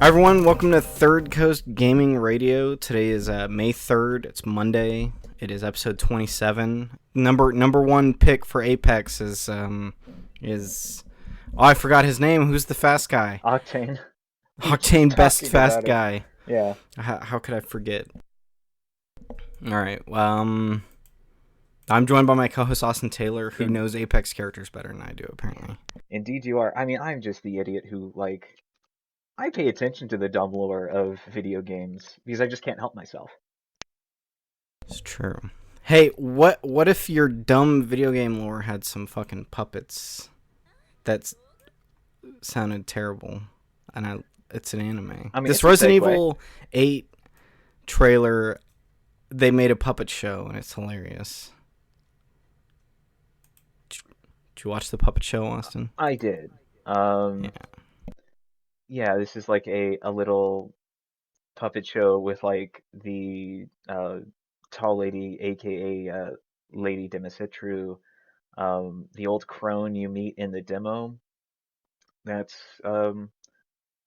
Hi everyone, welcome to Third Coast Gaming Radio. Today is May 3rd. It's Monday. It is episode 27. Number one pick for Apex is I forgot his name. Who's the fast guy? Octane. Octane, best fast guy. Yeah. How could I forget? All right. I'm joined by my co-host Austin Taylor, who knows Apex characters better than I do, apparently. Indeed you are. I mean, I'm just the idiot who, I pay attention to the dumb lore of video games because I just can't help myself. It's true. Hey, what if your dumb video game lore had some fucking puppets that sounded terrible, and it's an anime? I mean, this Resident Evil 8 trailer, they made a puppet show, and it's hilarious. Did you watch the puppet show, Austin? I did. Yeah, this is like a little puppet show with the tall lady, aka Lady Demisitru, the old crone you meet in the demo. That's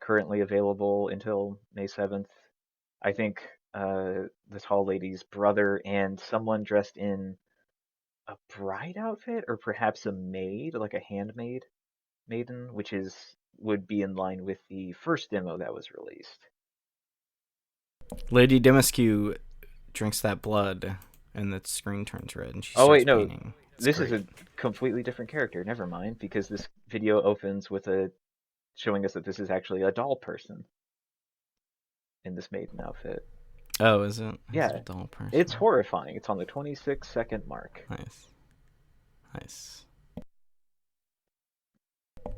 currently available until May 7th. I think the tall lady's brother and someone dressed in a bride outfit, or perhaps a maid, like a handmaid maiden, which would be in line with the first demo that was released. Lady Demiscu drinks that blood, and the screen turns red, and she starts painting. No, this is a completely different character. Never mind, because this video opens with showing us that this is actually a doll person in this maiden outfit. Oh, is it? Yeah, it's a doll person. It's horrifying. It's on the 26-second mark. Nice.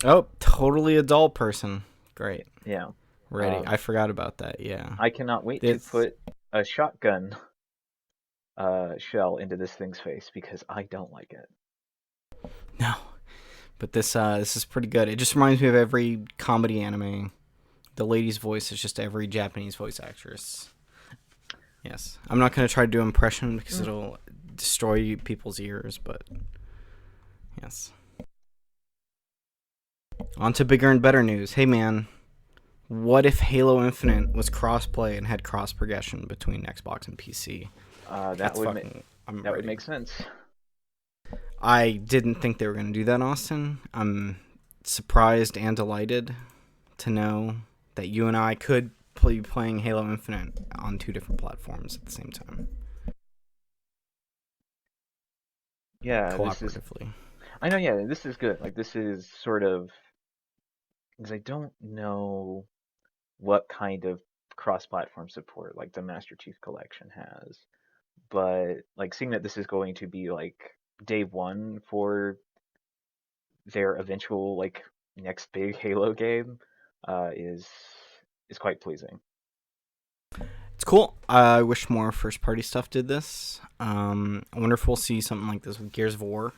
Oh, totally a doll person. Great. Yeah. Ready. I forgot about that. Yeah. I cannot wait to put a shotgun shell into this thing's face because I don't like it. No. But this is pretty good. It just reminds me of every comedy anime. The lady's voice is just every Japanese voice actress. Yes. I'm not going to try to do an impression because it'll destroy people's ears, but yes. On to bigger and better news. Hey man, what if Halo Infinite was crossplay and had cross progression between Xbox and PC? That would make sense. I didn't think they were going to do that, Austin. I'm surprised and delighted to know that you and I could be playing Halo Infinite on two different platforms at the same time. Yeah, cooperatively. I know, yeah, this is good. This is sort of, because I don't know what kind of cross-platform support the Master Chief Collection has, but seeing that this is going to be day one for their eventual next big Halo game is quite pleasing. It's cool. I wish more first-party stuff did this. I wonder if we'll see something like this with Gears of War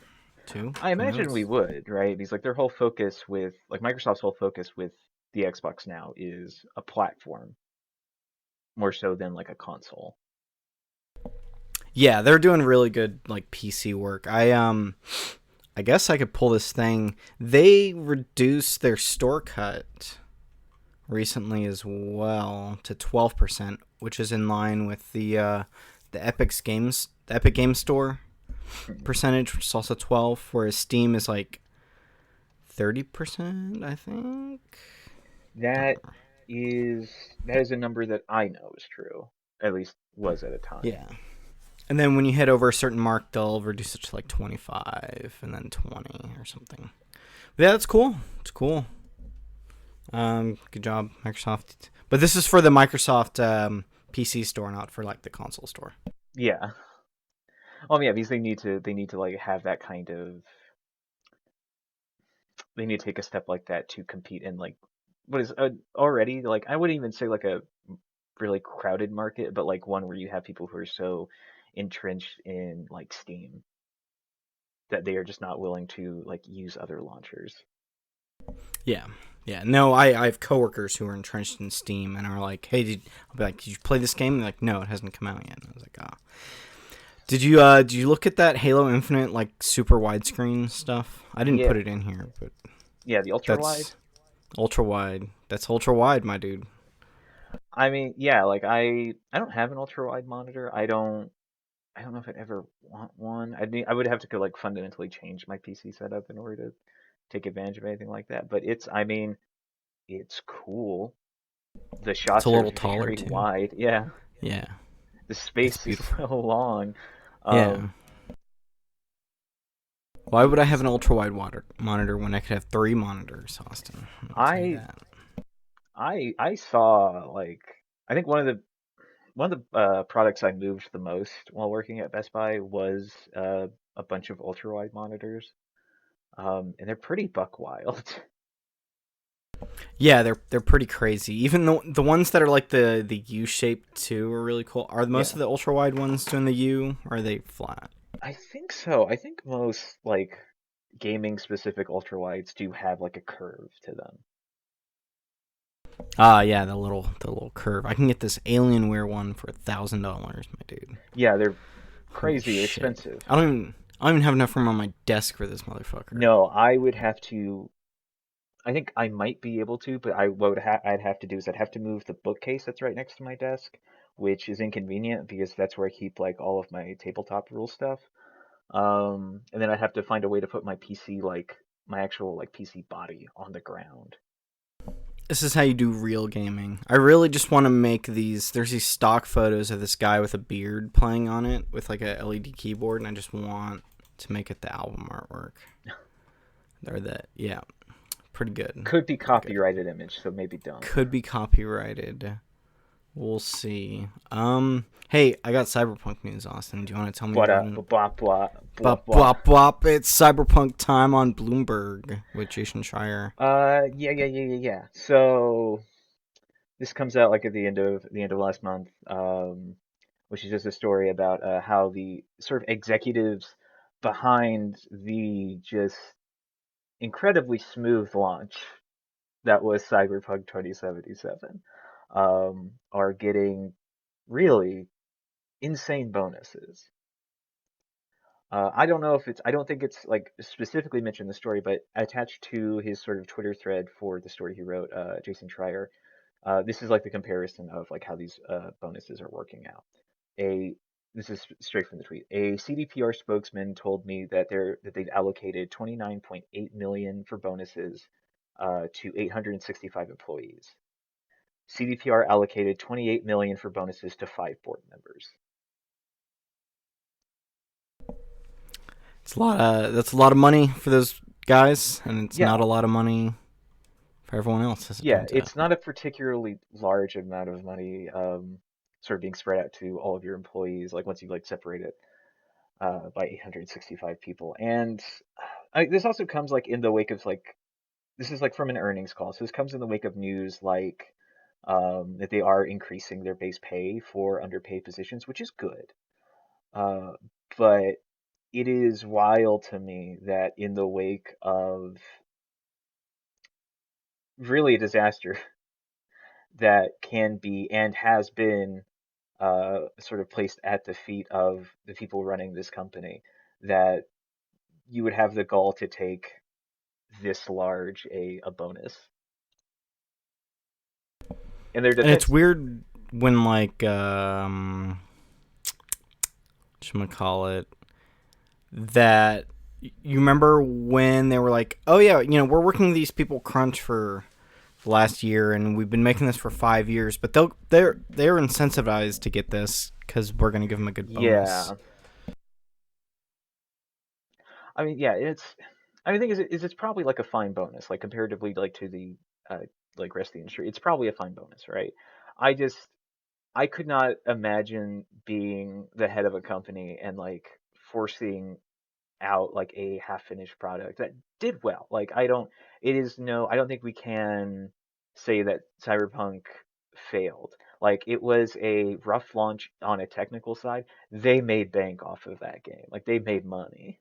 too. I imagine we would, right? Because their whole focus with Microsoft's whole focus with the Xbox now is a platform more so than a console. Yeah, they're doing really good PC work. I guess I could pull this thing. They reduced their store cut recently as well to 12%, which is in line with the Epic Games Store percentage, which is also 12, whereas Steam is 30%, I think. That is a number that I know is true. At least was at a time. Yeah. And then when you hit over a certain mark, they'll reduce it to 25 and then 20 or something. But yeah, that's cool. It's cool. Good job, Microsoft. But this is for the Microsoft PC store, not for the console store. Yeah. Oh yeah, because they need to have that kind of. They need to take a step like that to compete in what is already I wouldn't even say a really crowded market, but one where you have people who are so entrenched in Steam that they are just not willing to use other launchers. Yeah. No, I have coworkers who are entrenched in Steam and are hey, I'll be did you play this game? And they're no, it hasn't come out yet. And I was oh. Did you look at that Halo Infinite super widescreen stuff? I didn't put it in here, but yeah, the ultra wide. Ultra wide. That's ultra wide, my dude. I mean, yeah, like I don't have an ultra wide monitor. I don't know if I'd ever want one. I would have to go like fundamentally change my PC setup in order to take advantage of anything like that. But I mean, it's cool. The It's a shots are little taller very too. wide. Yeah, Yeah, the it's space is beautiful. so long. Yeah. Um, Why would I have it's an ultra wide monitor when I could have three monitors, Austin? I'll tell you I that. I saw like I think one of the products I moved the most while working at Best Buy was a bunch of ultra wide monitors. And they're pretty buck wild. Yeah, they're pretty crazy. Even the ones that are like the U shaped too are really cool. Are most Yeah, of the ultra wide ones doing the U, or are they flat? I think so. I think most like gaming specific ultra wides do have like a curve to them. Ah, yeah, the little curve. I can get this Alienware one for $1,000, my dude. Yeah, they're Holy crazy shit! expensive. I don't even have enough room on my desk for this motherfucker. No, I would have to. I think I might be able to, but I'd have to do is I'd have to move the bookcase that's right next to my desk, which is inconvenient because that's where I keep like all of my tabletop rule stuff. And then I'd have to find a way to put my PC like my actual like PC body on the ground. This is how you do real gaming. I really just want to make these. There's these stock photos of this guy with a beard playing on it with like a LED keyboard, and I just want to make it the album artwork. Or that, yeah, pretty good, Could be pretty good. copyrighted image, so maybe don't. Could be copyrighted. We'll see. Hey, I got Cyberpunk news, Austin. Do you want to tell me But about it? blah blah blah Bop blah. bop bop! It's Cyberpunk time on Bloomberg with Jason Schreier. Yeah. So this comes out like at the end of last month, which is just a story about how the sort of executives behind the just incredibly smooth launch that was Cyberpunk 2077 are getting really insane bonuses. I don't know if I don't think it's like specifically mentioned in the story, but attached to his sort of Twitter thread for the story he wrote, Jason Schreier, this is like the comparison of like how these bonuses are working out. A This is straight from the tweet. A CDPR spokesman told me that they've allocated 29.8 million for bonuses to 865 employees. CDPR allocated 28 million for bonuses to 5 board members. It's a lot. That's a lot of money for those guys, and it's not Yeah, a lot of money for everyone else, as it yeah, turns out. it's not a particularly large amount of money, sort of being spread out to all of your employees. Like once you like separate it by 865 people, and this also comes like in the wake of like this is like from an earnings call. So this comes in the wake of news like that they are increasing their base pay for underpaid positions, which is good. Uh, but it is wild to me that in the wake of really a disaster that can be and has been sort of placed at the feet of the people running this company, that you would have the gall to take this large a bonus. In their And it's defense, weird when like call it that you remember when they were like, oh yeah, we're working these people crunch for last year, and we've been making this for 5 years, but they're incentivized to get this because we're gonna give them a good bonus. yeah. I mean, yeah, I mean, the thing is it's probably like a fine bonus, like comparatively like to the uh, like rest of the industry. It's probably a fine bonus, right? I just I could not imagine being the head of a company and like forcing out like a half finished product that did well. Like I don't think we can say that Cyberpunk failed. Like it was a rough launch on a technical side. They made bank off of that game. Like they made money.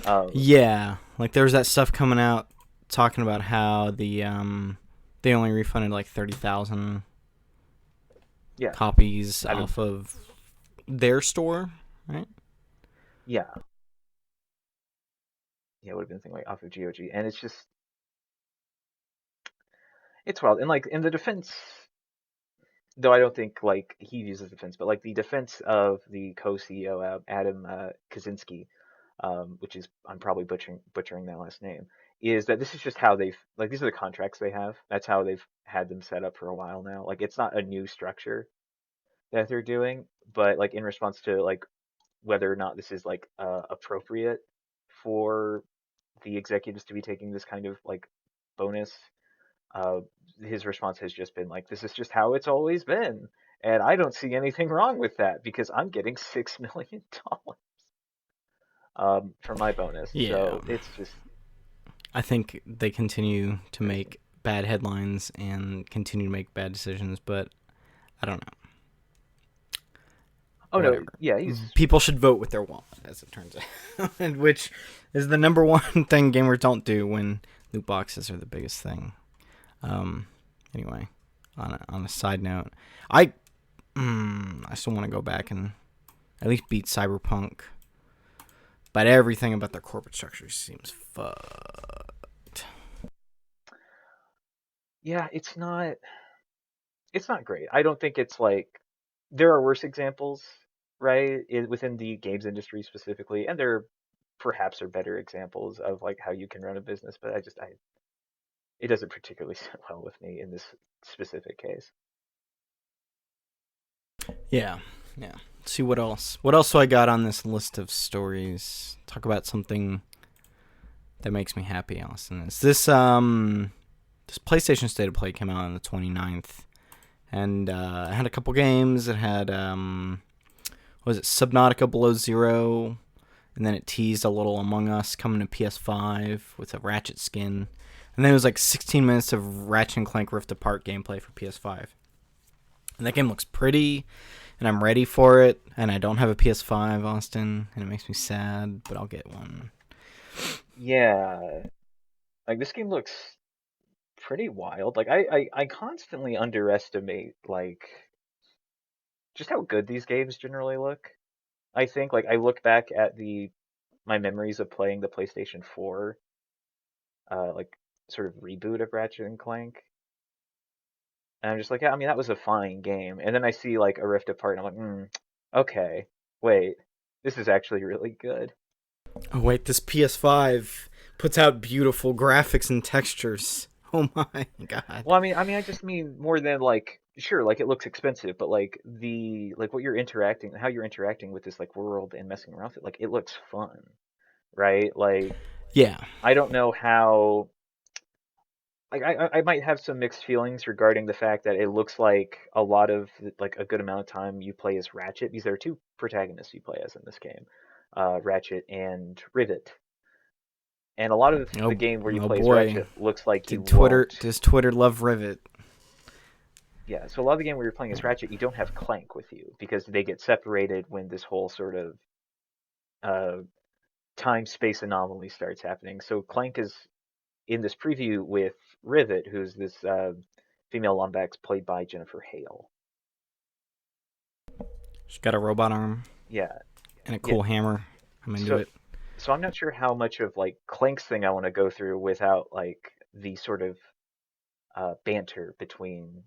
Um Yeah, like there was that stuff coming out talking about how they only refunded like 30,000 yeah, copies I don't off of their store, right? yeah. Yeah, it would have been something like off of GOG. And it's wild. And like in the defense though I don't think like he uses defense, but like the defense of the co-CEO Adam Kaczynski, which is I'm probably butchering that last name, is that this is just how they've like these are the contracts they have. That's how they've had them set up for a while now. Like it's not a new structure that they're doing, but like in response to like whether or not this is like appropriate for the executives to be taking this kind of like bonus, uh, his response has just been like, "This is just how it's always been, and I don't see anything wrong with that because I'm getting $6 million for my bonus." Yeah. So it's just, I think they continue to make bad headlines and continue to make bad decisions, but I don't know. oh no, Whatever. yeah, he's People should vote with their wallet, as it turns out, which is the number one thing gamers don't do when loot boxes are the biggest thing. Um, anyway, on a side note, I still want to go back and at least beat Cyberpunk, but everything about their corporate structure seems fucked. yeah, it's not great. I don't think it's like there are worse examples, right, within the games industry specifically, and there perhaps are better examples of like how you can run a business, but I it doesn't particularly sit well with me in this specific case. Yeah, yeah. Let's see what else. What else do I got on this list of stories? Talk about something that makes me happy, Austin. Is this PlayStation State of Play came out on the 29th, and it had a couple games. It had what was it, Subnautica Below Zero, and then it teased a little Among Us coming to PS5 with a Ratchet skin, and then it was like 16 minutes of Ratchet and Clank Rift Apart gameplay for PS5. And that game looks pretty, and I'm ready for it. And I don't have a PS5, Austin, and it makes me sad, but I'll get one. Yeah, like this game looks pretty wild. Like I constantly underestimate like just how good these games generally look. I think like I look back at the my memories of playing the PlayStation 4 like sort of reboot of Ratchet and Clank, and I'm just like, yeah, I mean that was a fine game. And then I see like a Rift Apart and I'm like, okay, wait, this is actually really good. Oh wait, this PS5 puts out beautiful graphics and textures. Oh my god. Well, I just mean more than like, sure, like it looks expensive, but like the like what you're interacting, how you're interacting with this like world and messing around with it, like it looks fun, right? Like Yeah. I don't know how, like I might have some mixed feelings regarding the fact that it looks like a lot of like a good amount of time you play as Ratchet, because there are two protagonists you play as in this game, Ratchet and Rivet. And a lot of the Oh, game where you oh play as boy. Ratchet looks like you won't. Does Twitter love Rivet? Yeah, so a lot of the game where you're playing as Ratchet, you don't have Clank with you because they get separated when this whole sort of uh, time space anomaly starts happening. So Clank is in this preview with Rivet, who's this female Lombax played by Jennifer Hale. She's got a robot arm Yeah, and a yeah. cool hammer. I'm into So it. so I'm not sure how much of like Clank's thing I want to go through without like the sort of banter between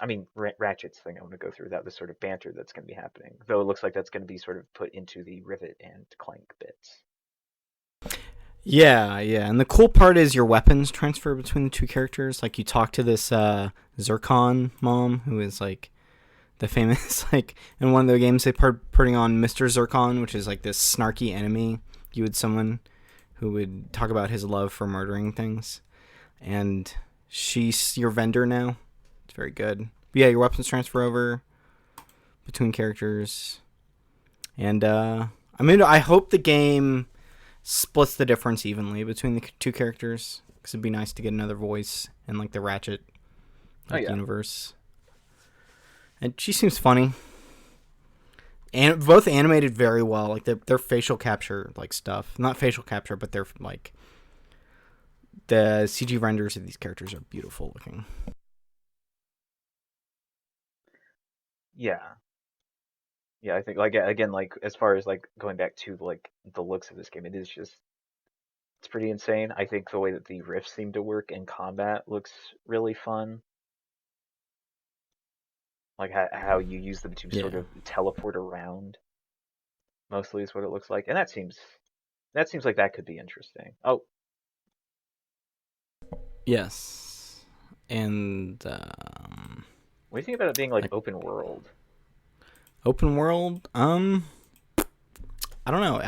I mean Ratchet's thing I want to go through without the sort of banter that's going to be happening. Though it looks like that's going to be sort of put into the Rivet and Clank bits. Yeah, yeah. And the cool part is your weapons transfer between the two characters. Like you talk to this Zircon mom who is like the famous like in one of the games they putting on Mr. Zircon, which is like this snarky enemy you would summon who would talk about his love for murdering things. And she's your vendor now. It's very good. But yeah, your weapons transfer over between characters. And I mean I hope the game splits the difference evenly between the two characters because it'd be nice to get another voice in like the Ratchet Oh like yeah, universe. And she seems funny, and both animated very well. Like their facial capture like stuff, not facial capture, but they're like the CG renders of these characters are beautiful looking. yeah, yeah. I think like again like as far as like going back to like the looks of this game, it is just it's pretty insane. I think the way that the rifts seem to work in combat looks really fun. like how you use them to sort Yeah. of teleport around. Mostly is what it looks like, and that seems like that could be interesting. Oh, Yes. And what do you think about it being like like open world? open world. I don't know.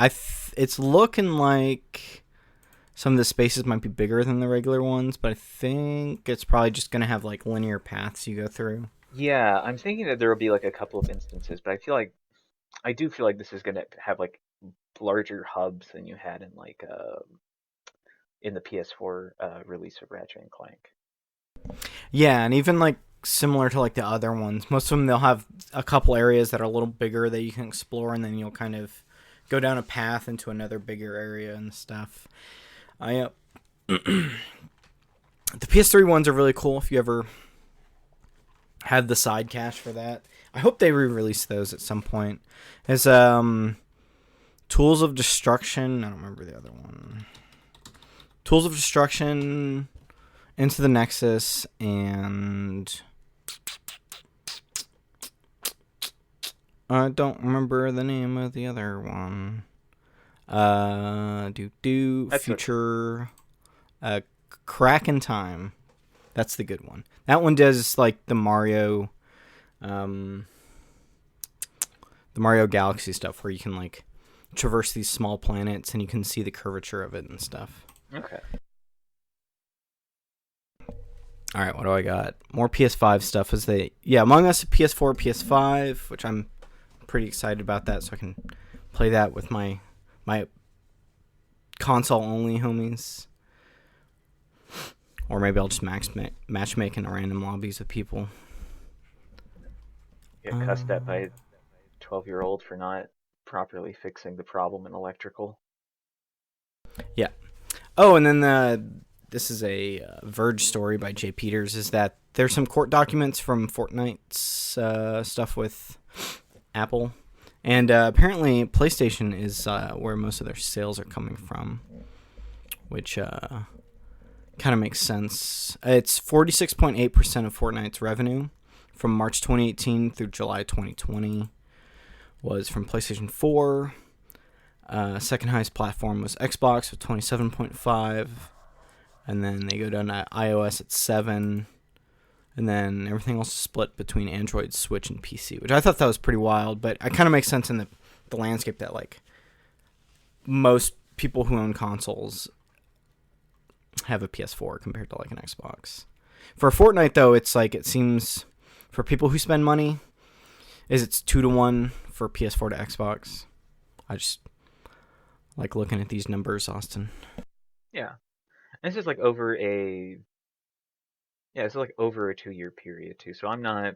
It's looking like some of the spaces might be bigger than the regular ones, but I think it's probably just gonna have like linear paths you go through. Yeah, I'm thinking that there will be like a couple of instances, but I do feel like this is gonna have like larger hubs than you had in the PS4 release of Ratchet and Clank. Yeah, and even like similar to like the other ones, most of them they'll have a couple areas that are a little bigger that you can explore, and then you'll kind of go down a path into another bigger area and stuff. I The PS3 ones are really cool. If you ever had the side cache for that, I hope they re-release those at some point. As Tools of Destruction. I don't remember the other one. Tools of Destruction, Into the Nexus, and I don't remember the name of the other one. That's okay. Future, uh, Crack in Time. That's the good one. That one does like um, the Mario Galaxy stuff where you can like traverse these small planets and you can see the curvature of it and stuff. Okay. All right, what do I got? More PS5 stuff Among Us, PS4, PS5, which I'm pretty excited about that, so I can play that with my console only homies. Or maybe I'll just matchmake in random lobbies with people. Get cussed at by a 12-year-old for not properly fixing the problem in electrical. Yeah. Oh, and then this is a Verge story by Jay Peters. Is that there's some court documents from Fortnite's stuff with Apple, and apparently PlayStation is where most of their sales are coming from, which kind of makes sense. It's 46.8% of Fortnite's revenue from March 2018 through July 2020 was from PlayStation 4. Second highest platform was Xbox with 27.5, and then they go down to iOS at 7, and then everything else is split between Android, Switch, and PC, which I thought that was pretty wild, but it kind of makes sense in the landscape that like most people who own consoles have a PS4 compared to like an Xbox. For Fortnite though, it's like it seems for people who spend money, it's 2-1 for PS4 to Xbox. I just like looking at these numbers, Austin. Yeah. And this is like over a yeah, it's like over a 2-year period too. So I'm not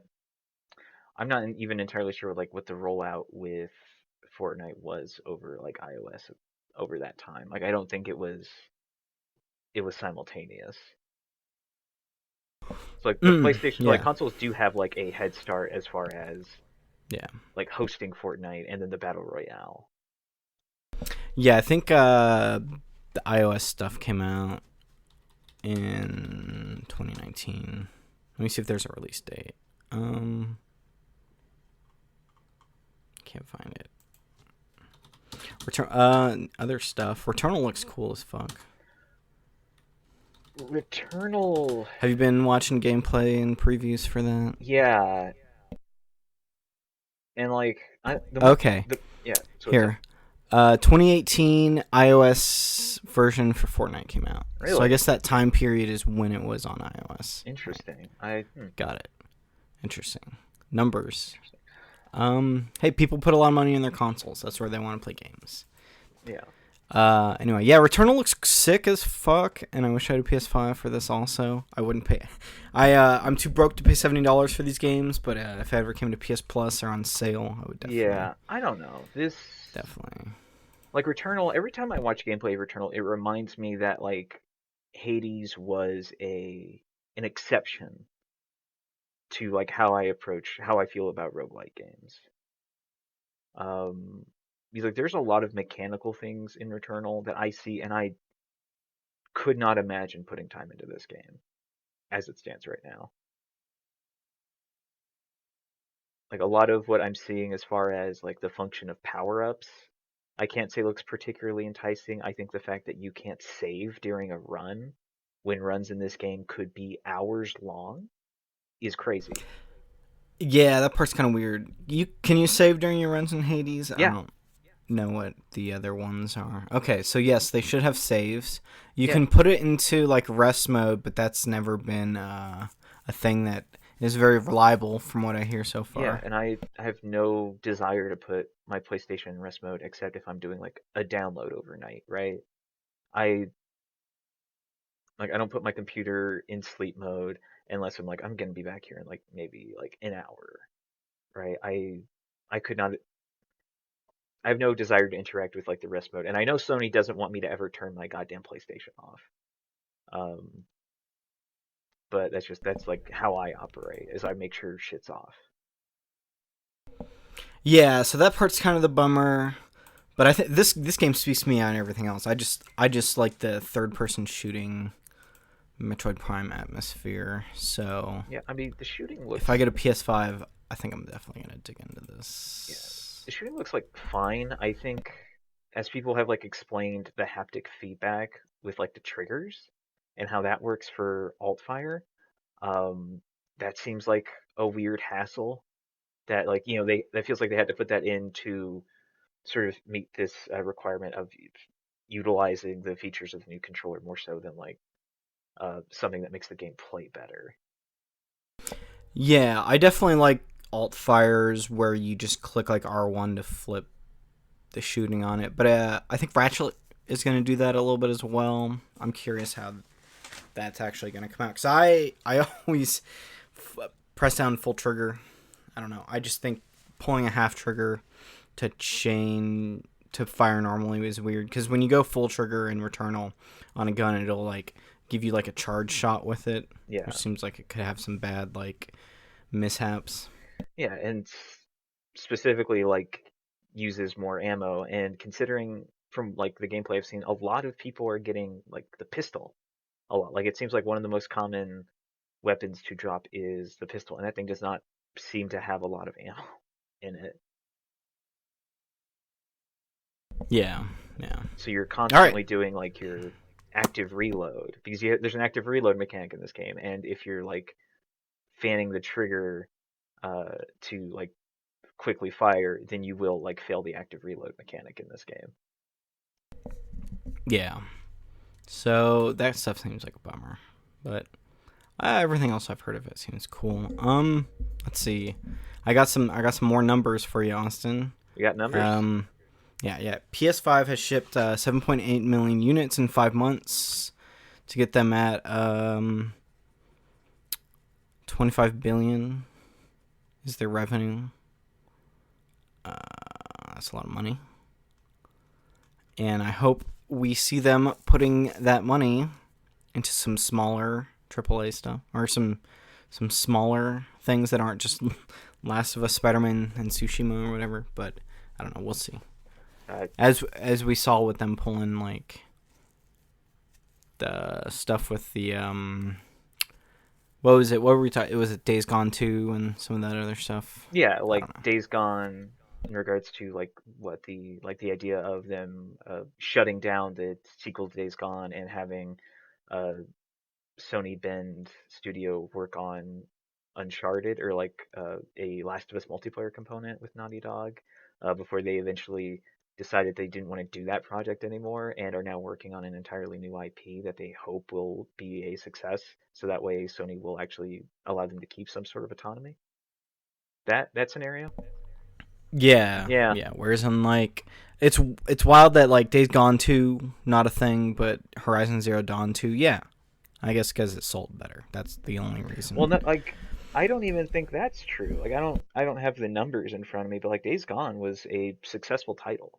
even entirely sure like what the rollout with Fortnite was over like iOS over that time. Like I don't think it was simultaneous. So like the PlayStation like Yeah, consoles do have like a head start as far as yeah, like hosting Fortnite and then the Battle Royale. yeah. I think the iOS stuff came out in 2019. Let me see if there's a release date. Can't find it. Other stuff. Returnal looks cool as fuck. Returnal, Have you been watching gameplay and previews for that? yeah, and like I the one Okay, the yeah. So what's up? here. 2018 iOS version for Fortnite came out. So I Really guess that time period is when it was on iOS. Right. interesting. Got it. Interesting. Numbers. Interesting. Hey, people put a lot of money in their consoles. That's where they want to play games. Yeah. Anyway, yeah, Returnal looks sick as fuck, and I wish I had a PS5 for this also. I wouldn't pay. I'm too broke to pay $70 for these games, but if I ever came to PS Plus or on sale, I would Yeah, I don't know. This definitely. like Returnal, every time I watch gameplay of Returnal, it reminds me that like Hades was a an exception to like how I feel about roguelike games. Um because like there's a lot of mechanical things in Returnal that I see and I could not imagine putting time into this game as it stands right now. like a lot of what I'm seeing as far as like the function of power-ups, I can't say looks particularly enticing. I think the fact that you can't save during a run when runs in this game could be hours long is crazy. Yeah, that part's kind of weird. Can you save during your runs in Hades? I Yeah, don't know what the other ones are. Okay, so yes, they should have saves. You yeah, can put it into like rest mode, but that's never been a thing that is very reliable from what I hear so yeah. far. And I have no desire to put my PlayStation in rest mode except if I'm doing like a download overnight, right? I I don't put my computer in sleep mode unless I'm like I'm gonna be back here in like maybe like an hour, right? I could not. I have no desire to interact with like the rest mode, and I know Sony doesn't want me to ever turn my goddamn PlayStation off. Um, but that's like how I operate, is I make sure shit's off. Yeah, so that part's kind of the bummer. But I think this game speaks to me on everything else. I just like the third person shooting Metroid Prime atmosphere. So Yeah, I mean the shooting if I looks get a PS5, I think I'm definitely gonna dig into yeah, this. the shooting looks like fine. I think as people have like explained the haptic feedback with like the triggers and how that works for alt fire, um, that seems like a weird hassle that like they that feels like they had to put that in to sort of meet this requirement of utilizing the features of the new controller more so than like something that makes the game play better. Yeah, I definitely like alt fires where you just click like R1 to flip the shooting on it. But I think Ratchet is going to do that a little bit as well. I'm curious how that's actually going to come out because I always press down full trigger. I don't know. I just think pulling a half trigger to chain to fire normally is weird because when you go full trigger in Returnal on a gun, it'll like give you like a charge shot with it, which Yeah, seems like it could have some bad like mishaps. yeah, and specifically like uses more ammo. And considering from like the gameplay I've seen, a lot of people are getting like the pistol a lot. Like it seems like one of the most common weapons to drop is the pistol, and that thing does not seem to have a lot of ammo in it. Yeah, yeah. So you're All right. constantly doing like your active reload because there's an active reload mechanic in this game, and if you're like fanning the trigger to like quickly fire, then you will like fail the active reload mechanic in this game. Yeah. So that stuff seems like a bummer, but everything else I've heard of it seems cool. Let's see. I got some more numbers for you, Austin. We got numbers. Um, yeah. PS5 has shipped 7.8 million units in 5 months to get them at 25 billion is their revenue. Uh, that's a lot of money, and I hope we see them putting that money into some smaller AAA stuff or some smaller things that aren't just Last of Us, Spider-Man, and Tsushima or whatever. But I don't know. We'll see. Uh, As we saw with them pulling like the stuff with the what was it? What were we talking? It was Days Gone 2 and some of that other stuff. yeah, I like don't know. Days Gone in regards to like what the idea of them shutting down the sequel to Days Gone and having uh, Sony Bend Studio work on Uncharted or like a Last of Us multiplayer component with Naughty Dog before they eventually decided they didn't want to do that project anymore and are now working on an entirely new IP that they hope will be a success. So that way Sony will actually allow them to keep some sort of autonomy. That scenario? Yeah, Yeah. yeah. Whereas in like it's wild that like Days Gone 2 not a thing, but Horizon Zero Dawn 2, yeah. I guess because it sold better. That's the only Well, reason. not like I don't even think that's true. Like I don't have the numbers in front of me, but like Days Gone was a successful title.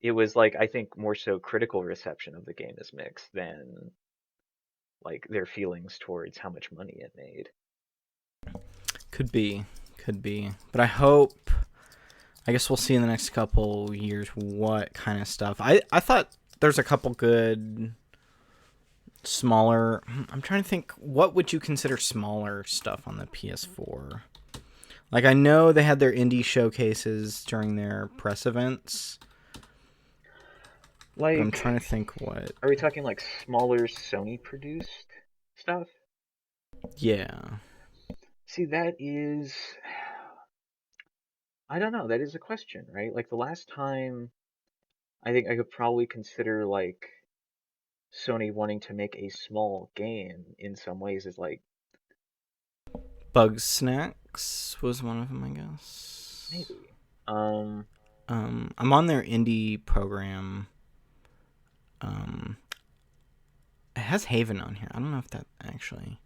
It was like I think more so critical reception of the game is mixed than like their feelings towards how much money it made. Could be, could be. But I hope. I guess we'll see in the next couple years what kind of stuff. I thought there's a couple good smaller. I'm trying to think. What would you consider smaller stuff on the PS4? Like, I know they had their indie showcases during their press events, but I'm Like, trying to think what. are we talking like smaller Sony produced stuff? Yeah. See, that is, I don't know, that is a question, right? Like the last time I think I could probably consider like Sony wanting to make a small game in some ways is like Bug Snacks was one of them, I guess. maybe. Um, I'm on their indie program. Um, it has Haven on here. I don't know if that actually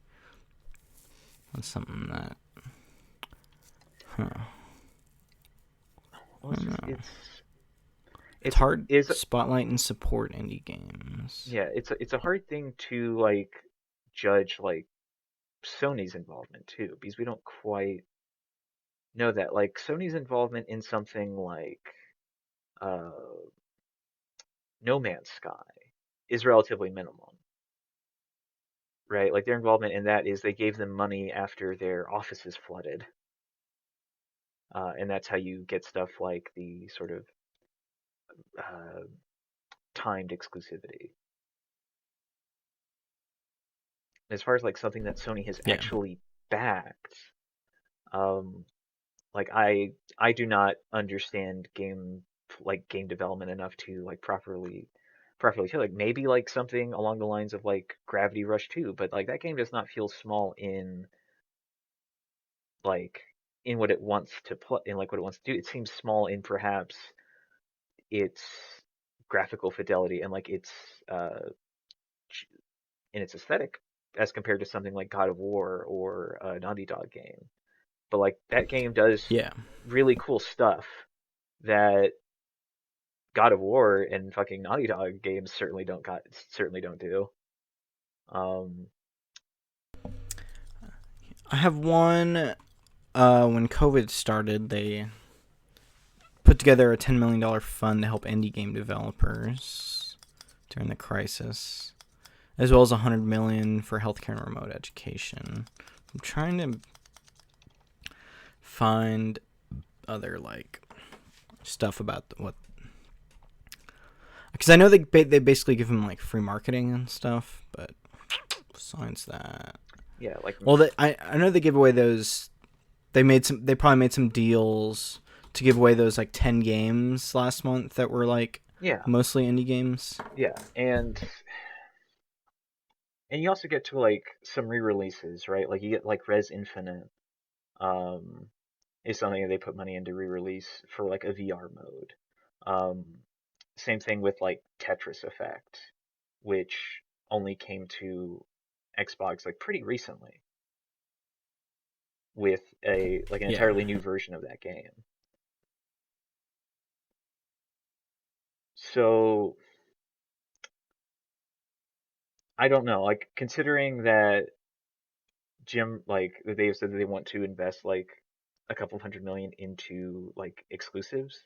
was something that. Huh. well, I don't know. It's it's hard is spotlight and support indie games. yeah, it's a hard thing to like judge like Sony's involvement too because we don't quite know that. Like Sony's involvement in something like uh No Man's Sky is relatively minimal, right? Like their involvement in that is they gave them money after their offices flooded. And that's how you get stuff like the sort of uh, timed exclusivity. As far as like something that Sony has Yeah. actually backed, um, like I do not understand game development enough to like properly tell. Like maybe like something along the lines of like Gravity Rush 2, but like that game does not feel small like in what it wants to play in like what it wants to do. It seems small in perhaps its graphical fidelity and like its uh in its aesthetic as compared to something like God of War or a Naughty Dog game. But like that game does Yeah. really cool stuff that God of War and fucking Naughty Dog games certainly don't do. Um, I have one. When COVID started, they put together a $10 million fund to help indie game developers during the crisis, as well as $100 million for healthcare and remote education. I'm trying to find other like stuff about what, because I know they basically give them like free marketing and stuff, but besides that, yeah, like well, I know they give away those. They probably made some deals to give away those like 10 games last month that were like yeah, mostly indie games. yeah, and you also get to like some re-releases, right? Like you get like Res Infinite, um, is something that they put money into re-release for like a VR mode. Um, Same thing with like Tetris Effect, which only came to Xbox like pretty recently with a like an Yeah. entirely new version of that game. So I don't know, like considering that Jim like they've said that they want to invest like a couple hundred million into like exclusives.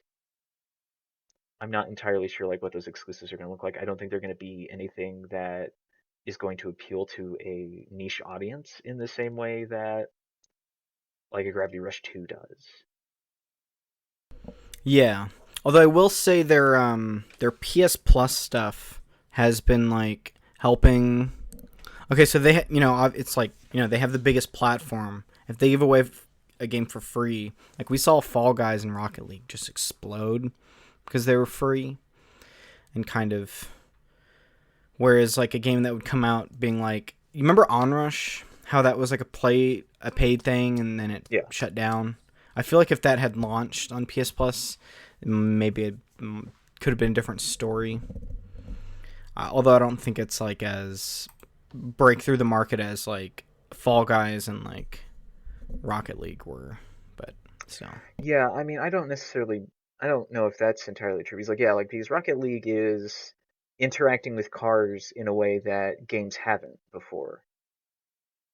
I'm not entirely sure like what those exclusives are going to look like. I don't think they're going to be anything that is going to appeal to a niche audience in the same way that like a Gravity Rush 2 does. Yeah. Although I will say their PS Plus stuff has been like helping. Okay, so it's like, they have the biggest platform. If they give away a game for free, like we saw Fall Guys and Rocket League just explode because they were free, and kind of, whereas like a game that would come out being like, you remember Onrush, how that was like a paid thing and then it Yeah. shut down. I feel like if that had launched on PS Plus, maybe it could have been a different story. Although I don't think it's like as break through the market as like Fall Guys and like Rocket League were, but still. Yeah, I mean, I don't know if that's entirely true. He's like, yeah, like because Rocket League is interacting with cars in a way that games haven't before,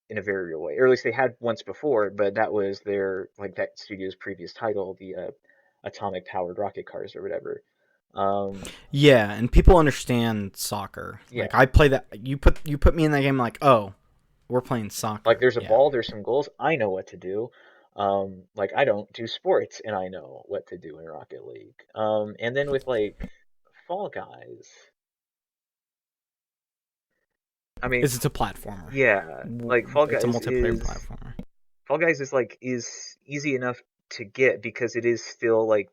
in a very real way, or at least they had once before, but that was their like that studio's previous title, the atomic powered rocket cars or whatever. Um, Yeah, and people understand soccer. Like yeah, I play that. You put me in that game. Like, oh, we're playing like soccer. there's a Yeah. ball, there's some goals. I know what to do. Like I don't do sports and I know what to do in Rocket League. And then with like Fall Guys, I mean, Is it's a platformer. yeah, like Fall It's a Guys multiplayer is platformer. Fall Guys is like is easy enough to get because it is still like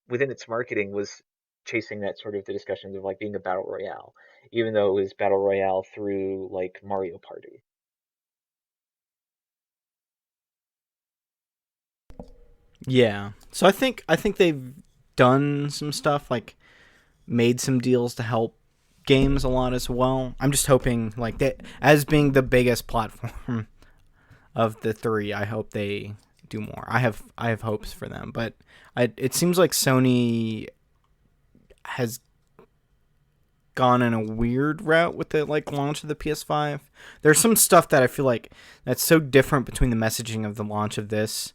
within its marketing was chasing that sort of the discussions of like being a battle royale, even though it was battle royale through like Mario Party. Yeah. So I think they've done some stuff, like made some deals to help games a lot as well. I'm just hoping, like, that as being the biggest platform of the three, I hope they do more. I have hopes for them, but it seems like Sony has gone in a weird route with the like launch of the PS5. There's some stuff that I feel like that's so different between the messaging of the launch of this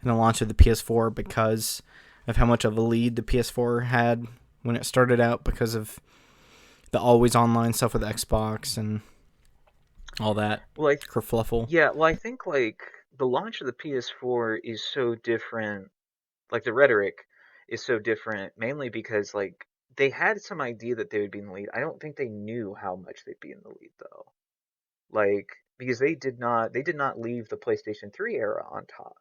and the launch of the PS4, because of how much of a lead the PS4 had when it started out, because of the always online stuff with Xbox and all that Well, kerfluffle. yeah, well, I think like the launch of the PS4 is so different. Like the rhetoric is so different, mainly because like they had some idea that they would be in the lead. I don't think they knew how much they'd be in the lead though. Like because they did not leave the PlayStation 3 era on top.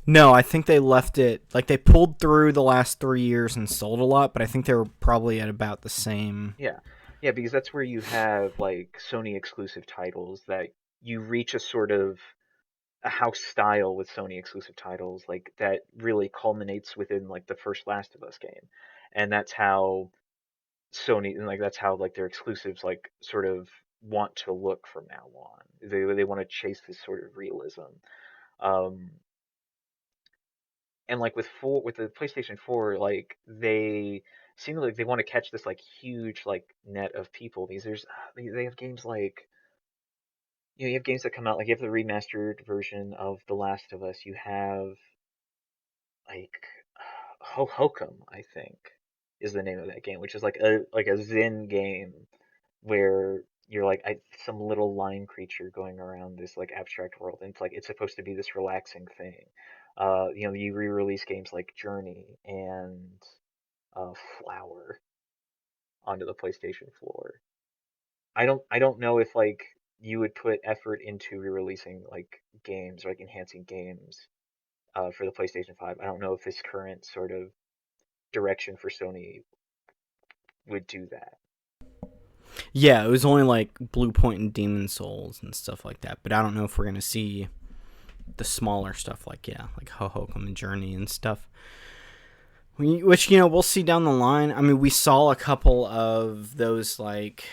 No, I think they left it, like, they pulled through the last 3 years and sold a lot, but I think they were probably at about the same. Yeah. Yeah, because that's where you have like Sony exclusive titles that you reach a sort of a house style with Sony exclusive titles like that really culminates within like the first Last of Us game. And that's how Sony and like that's how like their exclusives like sort of want to look from now on. They want to chase this sort of realism. Um and like with the PlayStation 4, like they seem like they want to catch this like huge like net of people because they have games like you have games that come out like you have the remastered version of The Last of Us. You have like Hokum, I think, is the name of that game, which is like a Zen game where you're like some little line creature going around this like abstract world, and it's like it's supposed to be this relaxing thing. You re-release games like Journey and Flower onto the PlayStation floor. I don't know if like you would put effort into re-releasing like games or like enhancing games for the PlayStation 5. I don't know if this current sort of direction for Sony would do that. Yeah, it was only like Blue Point and Demon Souls and stuff like that, but I don't know if we're gonna see the smaller stuff, like, yeah, like Hohokum and Journey and stuff. Which, we'll see down the line. I mean, we saw a couple of those, like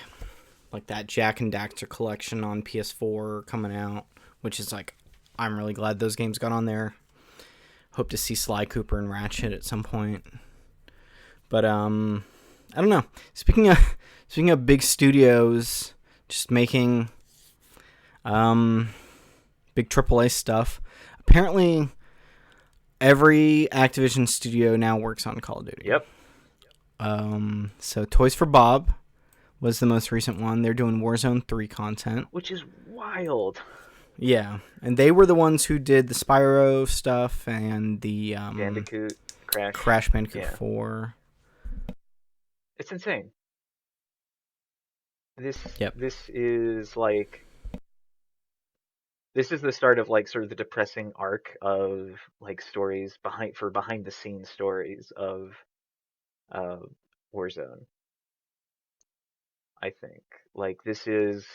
that Jack and Daxter collection on PS4 coming out, which is like, I'm really glad those games got on there. Hope to see Sly Cooper and Ratchet at some point. But I don't know. Speaking of big studios just making big AAA stuff, apparently every Activision studio now works on Call of Duty. Yep. So Toys for Bob was the most recent one. They're doing Warzone 3 content. Which is wild. Yeah, and they were the ones who did the Spyro stuff and the Bandicoot, Crash Bandicoot yeah. 4. It's insane. This Yep. this is like this is the start of like sort of the depressing arc of like stories behind the scenes stories of uh Warzone, I think. Like this is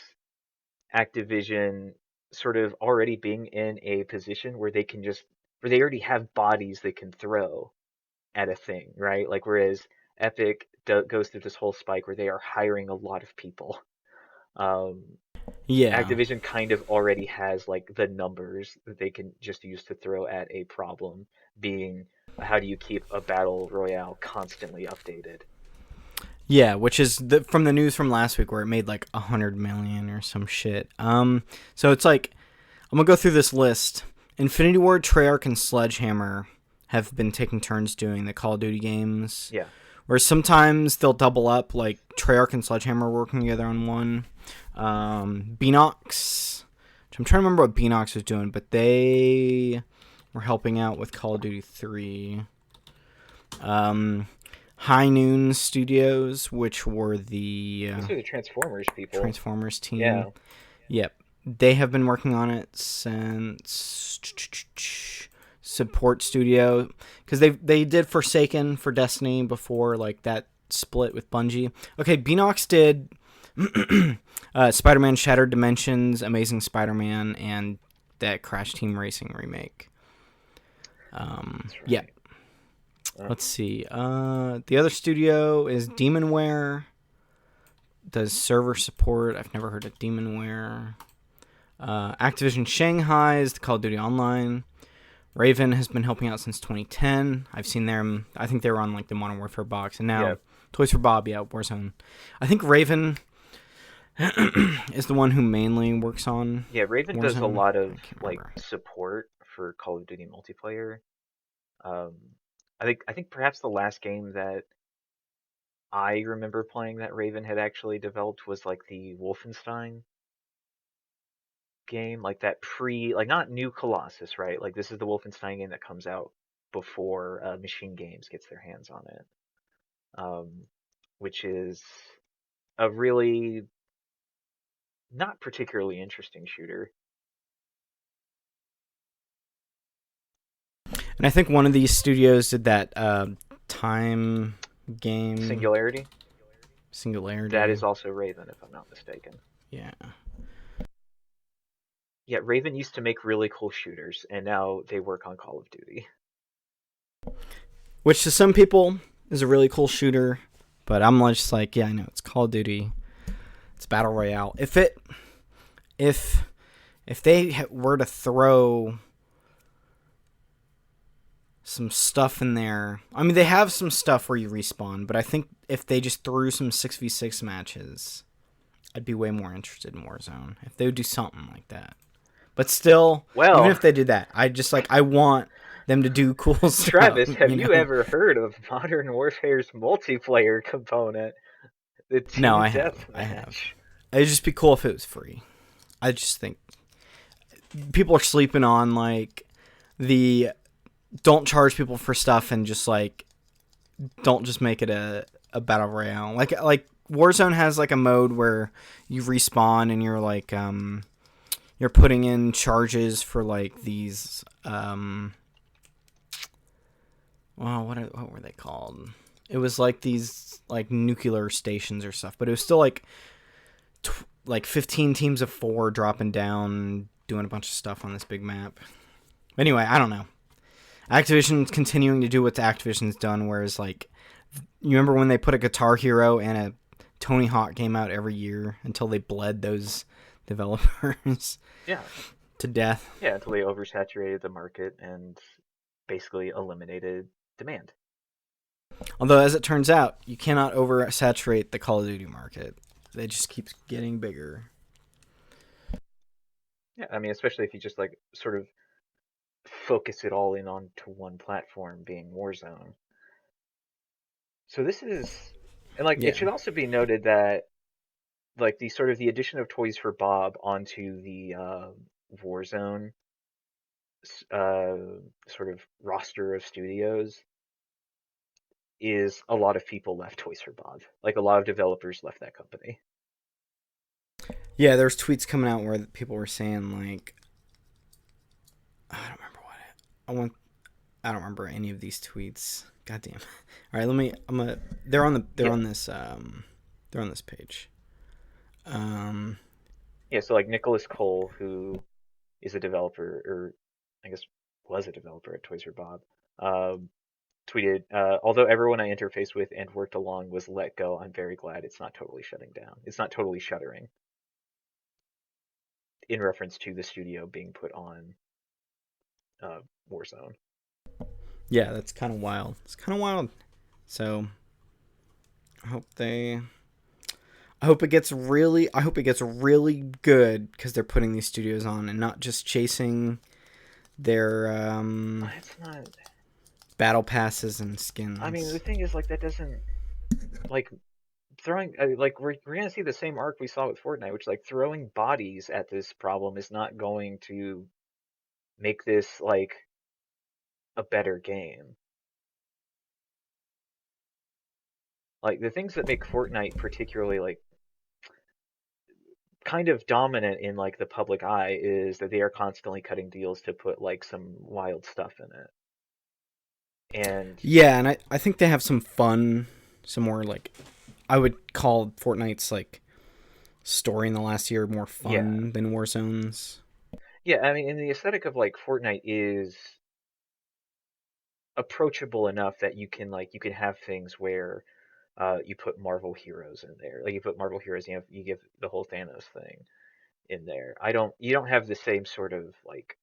Activision sort of already being in a position where they already have bodies they can throw at a thing, right? Like whereas Epic goes through this whole spike where they are hiring a lot of people. Um, Yeah. Activision kind of already has like the numbers that they can just use to throw at a problem, being how do you keep a battle royale constantly updated? Yeah, which is from the news from last week where it made like 100 million or some shit. So it's like, I'm gonna go through this list. Infinity Ward, Treyarch, and Sledgehammer have been taking turns doing the Call of Duty games. Yeah. Where sometimes they'll double up, like Treyarch and Sledgehammer working together on one. Beanox I'm trying to remember what Beanox was doing, but they were helping out with Call of Duty 3. High Noon Studios, which were the These are the Transformers people. Transformers team. Yeah. Yep. They have been working on it since Support Studio, because they did Forsaken for Destiny before like that split with Bungie. Okay, Beanox did Spider-Man Shattered Dimensions, Amazing Spider-Man, and that Crash Team Racing remake. Right. Yeah. Let's see. The other studio is Demonware. Does server support. I've never heard of Demonware. Activision Shanghai is the Call of Duty Online. Raven has been helping out since 2010. I've seen them. I think they were on like the Modern Warfare box, and now Toys for Bob, Warzone. I think Raven is the one who mainly works on. Yeah, Raven Warzone. does a lot of like support for Call of Duty multiplayer. I think perhaps the last game that I remember playing that Raven had actually developed was like the Wolfenstein game, like that like not New Colossus, right? Like this is the Wolfenstein game that comes out before Machine Games gets their hands on it, which is a really not particularly interesting shooter. And I think one of these studios did that time game Singularity. That is also Raven, if I'm not mistaken. Yeah. Yeah, Raven used to make really cool shooters, and now they work on Call of Duty. Which to some people is a really cool shooter, but I'm just like, yeah, I know, it's Call of Duty. It's Battle Royale. If they were to throw some stuff in there, I mean, they have some stuff where you respawn, but I think if they just threw some 6v6 matches, I'd be way more interested in Warzone. If they would do something like that. But still, even if they did that, I want them to do cool stuff. Travis, have you ever heard of Modern Warfare's multiplayer component? No, I have. It'd just be cool if it was free. I just think people are sleeping on like the don't charge people for stuff and just like don't just make it a battle royale. Like Warzone has like a mode where you respawn and you're like you're putting in charges for like these what were they called? It was like these like nuclear stations or stuff, but it was still like 15 teams of 4 dropping down, doing a bunch of stuff on this big map. Anyway, I don't know. Activision's continuing to do what Activision's done, whereas like you remember when they put a Guitar Hero and a Tony Hawk game out every year until they bled those developers to death. Yeah, until they oversaturated the market and basically eliminated demand. Although, as it turns out, you cannot oversaturate the Call of Duty market. They just keep getting bigger. Yeah, I mean, especially if you just like sort of focus it all in onto one platform, being Warzone. So this is, and like it should also be noted that like the addition of Toys for Bob onto the Warzone sort of roster of studios is a lot of people left Toys for Bob. Like a lot of developers left that company. Yeah, there's tweets coming out where people were saying like, I don't remember I don't remember any of these tweets. Goddamn. All right, they're on this page. Yeah, so like Nicholas Cole, who is a developer, or I guess was a developer at Toys for Bob, tweeted, although everyone I interfaced with and worked along was let go, I'm very glad it's not totally shutting down. It's not totally shuttering. In reference to the studio being put on Warzone. Yeah, that's kind of wild. It's kind of wild. So I hope it gets really good because they're putting these studios on and not just chasing their it's not battle passes and skins. I mean, the thing is, like, that doesn't, like, throwing like we're gonna see the same arc we saw with Fortnite, which like throwing bodies at this problem is not going to make this like a better game. Like the things that make Fortnite particularly like kind of dominant in like the public eye is that they are constantly cutting deals to put like some wild stuff in it. And Yeah, and I think they have some fun, some more like I would call Fortnite's like story in the last year more yeah. fun than Warzone's. Yeah, I mean, and the aesthetic of like Fortnite is approachable enough that you can have things where you put Marvel heroes in there. Like you put Marvel heroes, you give the whole Thanos thing in there. You don't have the same sort of like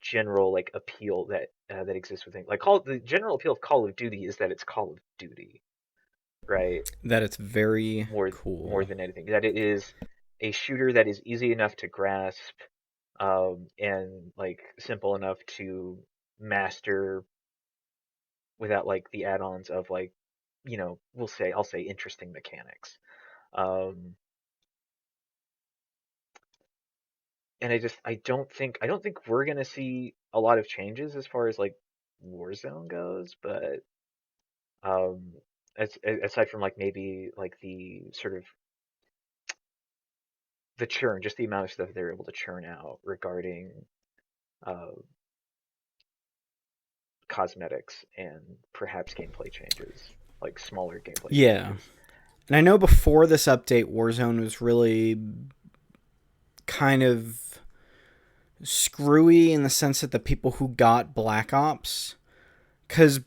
general like appeal that exists within like the general appeal of Call of Duty is that it's Call of Duty, right? That it's very More cool. than anything, that it is a shooter that is easy enough to grasp, and like simple enough to master without like the add-ons of like I'll say interesting mechanics. Um, and I don't think we're gonna see a lot of changes as far as like Warzone goes, but um, aside from like maybe like the sort of the churn, just the amount of stuff they're able to churn out regarding uh, cosmetics and perhaps gameplay changes, like smaller gameplay Yeah. changes. And I know before this update, Warzone was really kind of screwy in the sense that the people who got Black Ops, because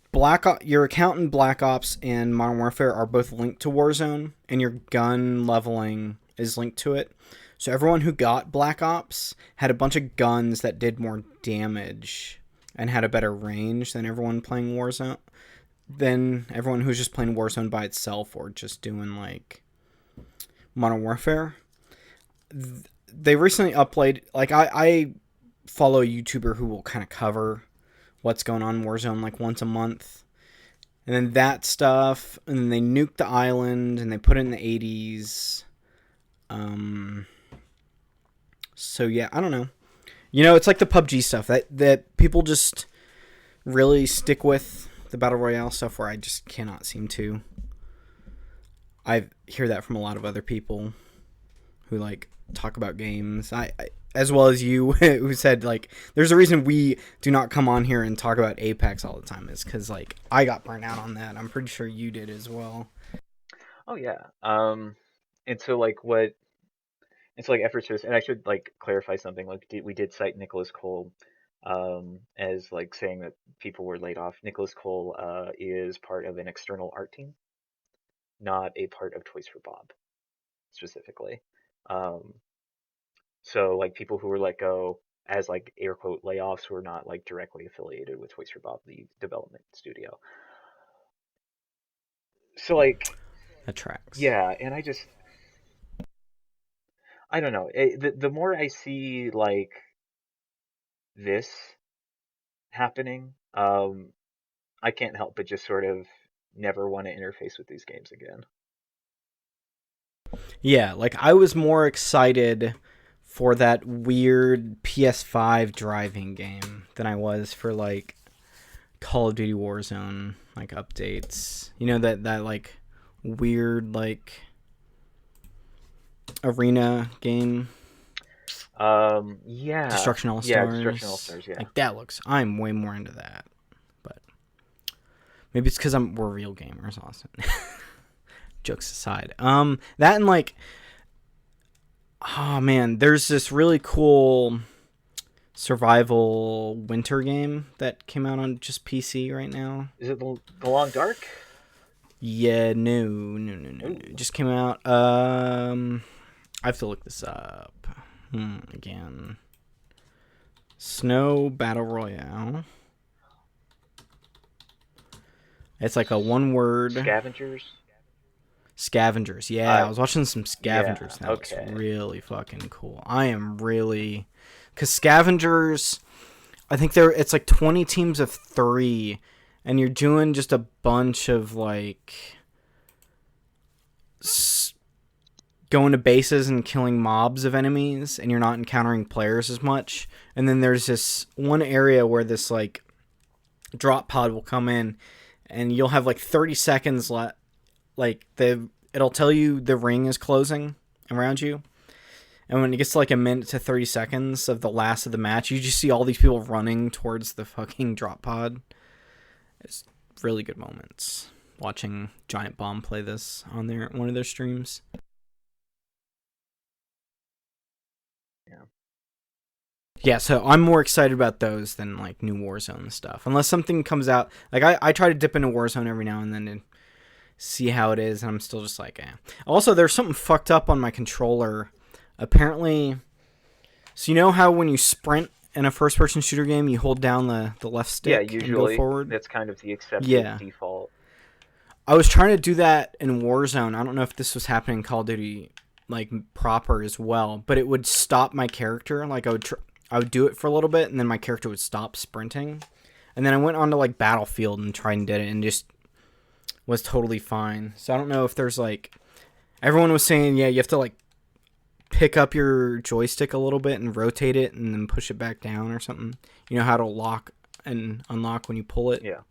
your account in Black Ops and Modern Warfare are both linked to Warzone, and your gun leveling is linked to it. So everyone who got Black Ops had a bunch of guns that did more damage and had a better range than everyone playing Warzone. Than everyone who's just playing Warzone by itself or just doing like Modern Warfare. They recently uploaded like I follow a YouTuber who will kind of cover what's going on in Warzone like once a month. And then that stuff, and then they nuked the island and they put it in the 80s. So yeah, I don't know. It's like the PUBG stuff that people just really stick with, the Battle Royale stuff, where I just cannot seem to. I hear that from a lot of other people who like talk about games. I as well as you who said like there's a reason we do not come on here and talk about Apex all the time is because like I got burnt out on that. I'm pretty sure you did as well. Oh yeah. And so like what and so like efforts to and I should like clarify something like we did cite Nicholas Cole as like saying that people were laid off. Nicholas Cole is part of an external art team, not a part of Toys for Bob specifically. Um, so like people who were let go as like air quote layoffs were not like directly affiliated with Toys for Bob, the development studio. So like That tracks. yeah, and I don't know. The more I see like this happening, I can't help but just sort of never want to interface with these games again. Yeah, like I was more excited for that weird PS5 driving game than I was for like Call of Duty Warzone like updates. That like weird like arena game, Yeah, Destruction All yeah, Destruction All Stars. Stars, yeah. Like that looks. I'm way more into that, but maybe it's because we're real gamers, Austin. Jokes aside, that and like, oh man, there's this really cool survival winter game that came out on just PC right now. Is it the Long Dark? Yeah, no. Ooh. It just came out. I have to look this up. Again. Snow Battle Royale. It's like a one word. Scavengers? Scavengers. Yeah, I was watching some Yeah, Scavengers. That looks okay. really fucking cool. I am really. Because Scavengers, I think it's like 20 teams of 3. and you're doing just a bunch of like going to bases and killing mobs of enemies, and you're not encountering players as much. And then there's this one area where this like drop pod will come in, and you'll have like 30 seconds left. Like it'll tell you the ring is closing around you. And when it gets to like a minute to 30 seconds of the last of the match, you just see all these people running towards the fucking drop pod. It's really good moments watching Giant Bomb play this on one of their streams. Yeah, so I'm more excited about those than like new Warzone stuff. Unless something comes out, like I try to dip into Warzone every now and then and see how it is, and I'm still just like, eh. Also, there's something fucked up on my controller. Apparently, so you know how when you sprint in a first-person shooter game, you hold down the left stick usually, and go forward? That's kind of the accepted default. I was trying to do that in Warzone. I don't know if this was happening in Call of Duty like proper as well, but it would stop my character. Like I would do it for a little bit, and then my character would stop sprinting. And then I went on to like Battlefield and tried and did it, and just was totally fine. So I don't know if there's like, everyone was saying, yeah, you have to like pick up your joystick a little bit and rotate it and then push it back down or something. You know how to lock and unlock when you pull it? Yeah.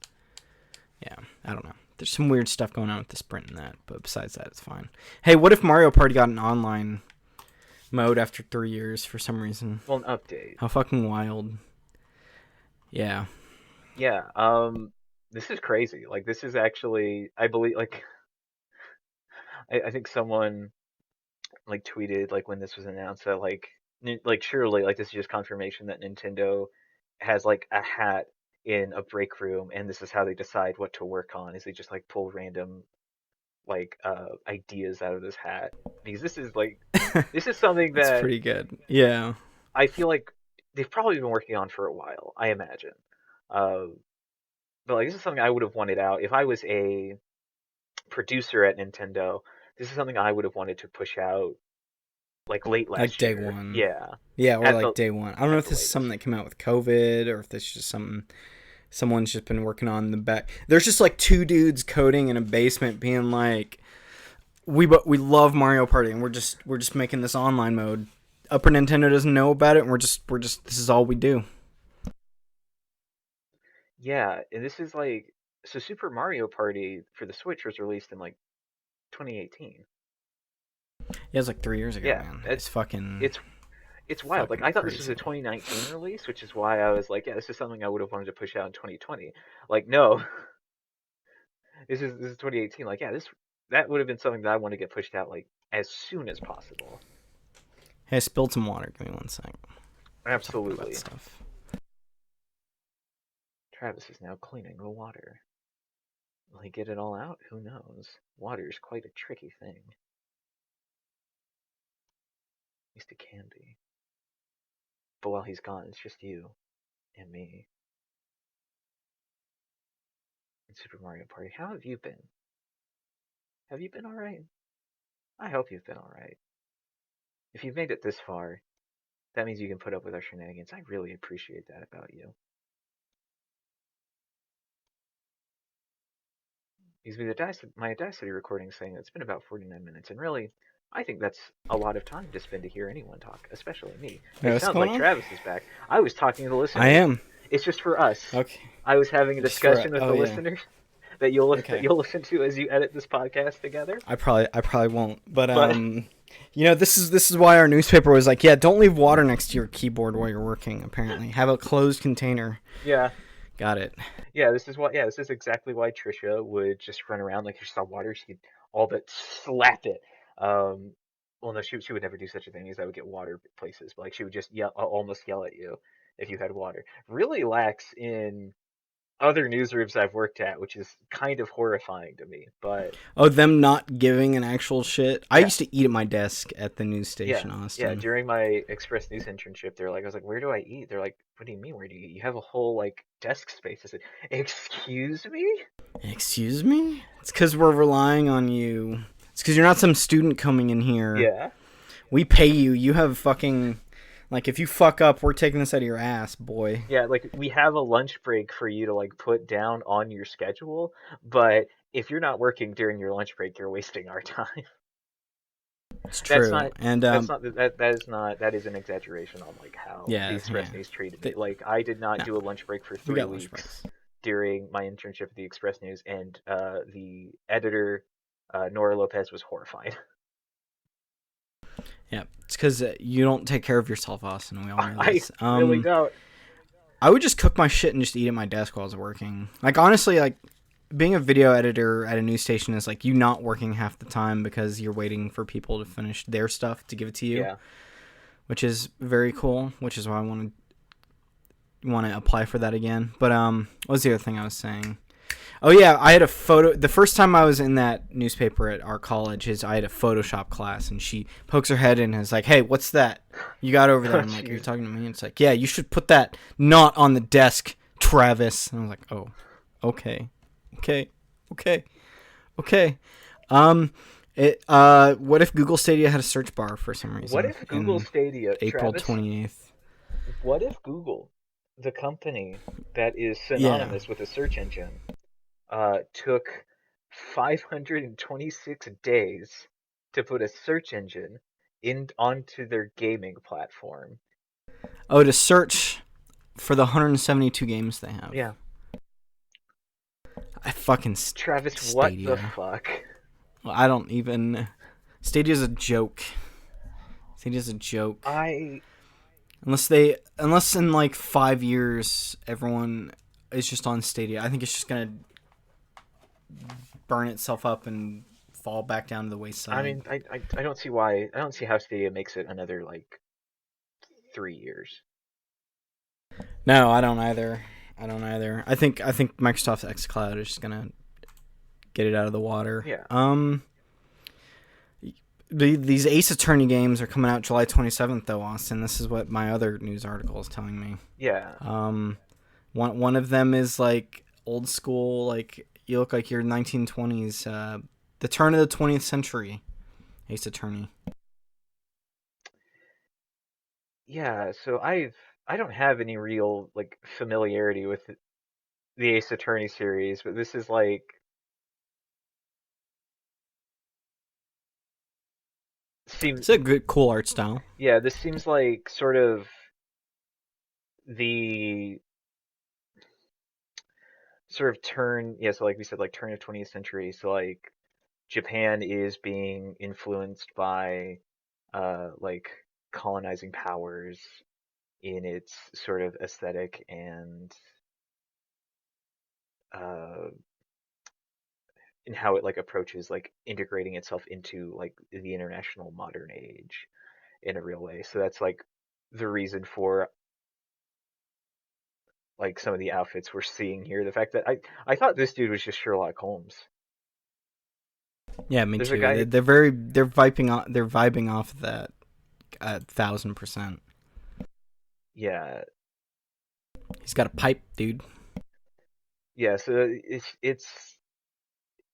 Yeah, I don't know. There's some weird stuff going on with the sprint and that, but besides that, it's fine. Hey, what if Mario Party got an online mode after 3 years for some reason? Well, an update. How fucking wild. Yeah. Yeah, this is crazy. Like, this is actually, I believe, like, I think someone, like, tweeted, like, when this was announced that, like, surely, like, this is just confirmation that Nintendo has, like, a hat in a break room, and this is how they decide what to work on, is they just, like, pull random, like, ideas out of this hat. Because this is, like, this is something that... That's pretty good. Yeah. I feel like they've probably been working on for a while, I imagine. But like, this is something I would have wanted out if I was a producer at Nintendo. This is something I would have wanted to push out like late last year. Like day one. Yeah, or like day one. I don't know if this is something that came out with COVID or if this is just something someone's just been working on in the back. There's just like two dudes coding in a basement being like, we love Mario Party and we're just making this online mode. Upper Nintendo doesn't know about it, and we're just this is all we do. Yeah, and this is like, so Super Mario Party for the Switch was released in like 2018. Yeah, it was like 3 years ago, man. It's wild. Like, I thought crazy. This was a 2019 release, which is why I was like, yeah, this is something I would have wanted to push out in 2020. Like, no. This is 2018. Like, yeah, that would have been something that I want to get pushed out like as soon as possible. Hey, I spilled some water. Give me 1 sec. Absolutely. Travis is now cleaning the water. Will he get it all out? Who knows? Water is quite a tricky thing. At least it can be. But while he's gone, it's just you and me. In Super Mario Party. How have you been? Have you been alright? I hope you've been alright. If you've made it this far, that means you can put up with our shenanigans. I really appreciate that about you. Because my Audacity recording is saying it's been about 49 minutes, and really, I think that's a lot of time to spend to hear anyone talk, especially me. It sounds like Travis is back. I was talking to the listeners. I am. It's just for us. Okay. I was having a discussion with the listeners that you'll listen to as you edit this podcast together. I probably won't, but you know, this is why our newspaper was like, yeah, don't leave water next to your keyboard while you're working. Apparently, have a closed container. Yeah. Got it. Yeah, this is exactly why Trisha would just run around like if she saw water, she'd all but slap it. Well, no, she would never do such a thing, because I would get water places, but like she would just almost yell at you if you had water. Really lacks in other newsrooms I've worked at, which is kind of horrifying to me. But them not giving an actual shit. I used to eat at my desk at the news station, Austin. Yeah, during my Express News internship, I was like, where do I eat? They're like, what do you mean, where do you eat? You have a whole like desk space. I said, excuse me? Excuse me? It's because we're relying on you. It's because you're not some student coming in here. Yeah. We pay you. You have fucking Like, if you fuck up, we're taking this out of your ass, boy. Yeah, like we have a lunch break for you to like put down on your schedule, but if you're not working during your lunch break, you're wasting our time. It's That's true. not And that is an exaggeration on like how the yeah, Express yeah. News treated me. They, Like I did not no, do a lunch break for we three got lunch weeks breaks. during my internship at the Express News, and the editor Nora Lopez was horrified. Yeah, it's because you don't take care of yourself, Austin. We all know I this. really don't. I would just cook my shit and just eat at my desk while I was working. Like, honestly, like, being a video editor at a news station is like you not working half the time because you're waiting for people to finish their stuff to give it to you, Yeah. which is very cool, which is why I want to apply for that again. But what was the other thing I was saying? Oh yeah, I had a photo. The first time I was in that newspaper at our college, I had a Photoshop class, and she pokes her head in and is like, "Hey, what's that you got over there?" I'm like, "Are you talking to me?" And it's like, "Yeah, you should put that not on the desk, Travis." And I was like, "Oh, okay, okay, okay, okay." What if Google Stadia had a search bar for some What reason if Google in Stadia, April Travis? 28th? What if Google, the company that is Yeah. synonymous with a search engine, took 526 days to put a search engine in onto their gaming platform? Oh, to search for the 172 games they have. Yeah. I fucking Travis, what the Stadia. fuck? Well, I don't even. Stadia's a joke. Stadia's a joke. I Unless in like 5 years everyone is just on Stadia, I think it's just gonna burn itself up and fall back down to the I wayside. mean, I don't see why. I don't see how Stadia makes it another like 3 years. No, I don't either. I don't either. I think Microsoft's xCloud is just gonna get it out of the water. Yeah. These Ace Attorney games are coming out July 27th, though, Austin. This is what my other news article is telling me. Yeah. One of them is like old school, like you look like you're 1920s, the turn of the 20th century. Ace Attorney. Yeah, so I don't have any real like familiarity with the Ace Attorney series, but this is like seem It's a good, cool art style. yeah, this seems like sort of the sort of turn, yeah, so like we said, like turn of 20th century. So like Japan is being influenced by like colonizing powers in its sort of aesthetic and uh in how it like approaches like integrating itself into like the international modern age in a real way. So that's like the reason for like some of the outfits we're seeing here. The fact that I thought this dude was just Sherlock Holmes. Yeah, me There's a too. guy. They're vibing off of that 1,000%. Yeah, He's got a pipe, dude. yeah. So